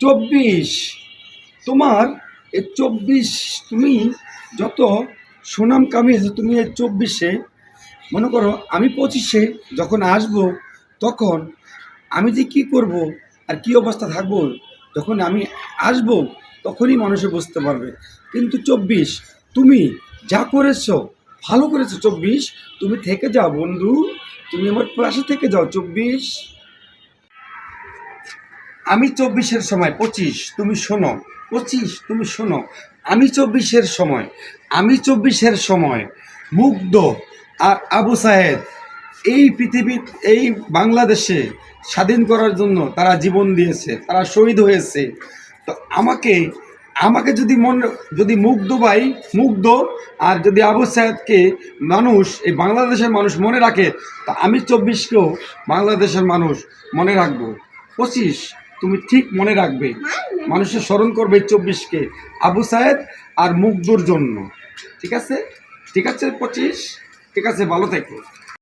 24 তোমার এই 24 তুমি যত সুনাম কামিয়েছো তুমি এই 24-এ মনে করো আমি 25-এ যখন আসবো তখন আমি যে কি করব আর কি অবস্থা থাকবো যখন আমি আসবো তখনই মানুষে বুঝতে পারবে। কিন্তু 24 তুমি যা করেছো ভালো করেছো। 24 তুমি থেকে যাও বন্ধু, তুমি আমার পাশে থেকে যাও 24। আমি 24-এর সময় 25 তুমি শোনো, 25 তুমি শোনো। আমি 24-এর সময় মুগ্ধ আর আবু সাহেদ এই পৃথিবীর এই বাংলাদেশে স্বাধীন করার জন্য তারা জীবন দিয়েছে, তারা শহীদ হয়েছে। তো আমাকে আমাকে যদি মুগ্ধ আর যদি আবু সাহেদকে মানুষ এই বাংলাদেশের মানুষ মনে রাখে, তা আমি 24-কেও বাংলাদেশের মানুষ মনে রাখবো। 25 তুমি ঠিক মনে রাখবে, মানুষের স্মরণ করবে 24-কে আবু সাহেদ আর মুগ্ধর জন্য। ঠিক আছে, ঠিক আছে 25, ঠিক আছে, ভালো থেকো।